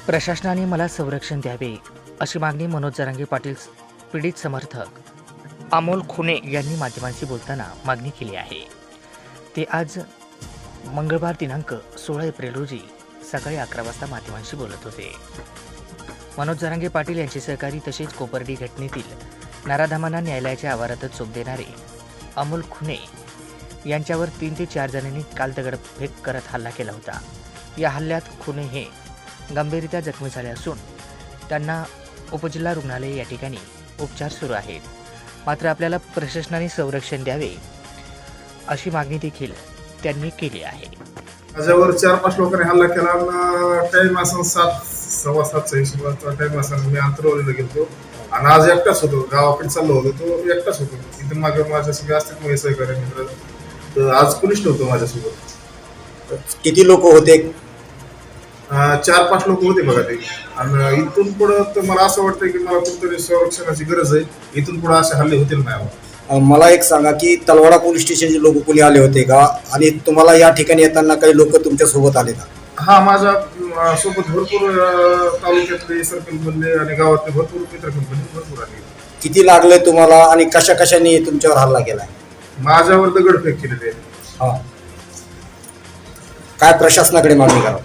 प्रशासनाने मला संरक्षण द्यावे अशी मागणी मनोज जरांगे पाटील पीडित समर्थक अमोल खुने यांनी माध्यमांशी बोलताना मागणी केली आहे। ते आज मंगळवार दिनांक 16 एप्रिल रोजी सकाळी 11 वाजता माध्यमांशी बोलत होते। मनोज जरांगे पाटील यांचे सहकारी तसेच कोपर्डी घटनेतील नराधामांना न्यायालयाच्या आवारातच चोप देणारे अमोल खुने यांच्यावर 3 ते 4 जणांनी काल दगडफेक करत हल्ला केला होता। या हल्ल्यात खुने हे गंभीररित्या जखमी झाले असून त्यांना उपजिल्हा रुग्णालय या ठिकाणी उपचार सुरू आहेत। मात्र आपल्याला प्रशासनाने संरक्षण द्यावे अशी मागणी देखील त्यांनी केली आहे। माझ्यावर 4-5 लोकांनी हल्ला केला। टाइम असा 7:15चा हिशोबाचा टाइम असा मी अंतरवलीला गेलो आणि आज एकटाच होतो, गावाकडे चाललो होतो, तो एकटाच होतो। इथे मागे माझ्या सगळे असतात माझे सहकारी मित्र, तर आज कोणीच नव्हतं माझ्यासोबत। किती लोक होते? 4-5 लोक होते बघा ते। आणि इथून पुढं तर मला असं वाटतं की मला कुठेतरी संरक्षणाची गरज आहे। इथून पुढे असे हल्ले होतील नाही। मला एक सांगा की तलवाडा पोलीस स्टेशनचे लोक कोणी आले होते का आणि तुम्हाला या ठिकाणी येताना काही लोक तुमच्या सोबत आले का? हा, माझ्या सोबत भरपूर तालुक्यातले सरपंच बनले आणि गावातले भरपूर मित्र भरपूर आले। किती लागले तुम्हाला आणि कशा कशाने तुमच्यावर हल्ला केलाय? माझ्यावर दगडफेक केलेली आहे। हा, काय प्रशासनाकडे मागणी करा?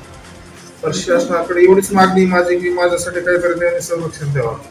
प्रशासनाकडे एवढीच मागणी माझी की माझ्यासाठी काहीतरी त्यांनी संरक्षण द्यावं।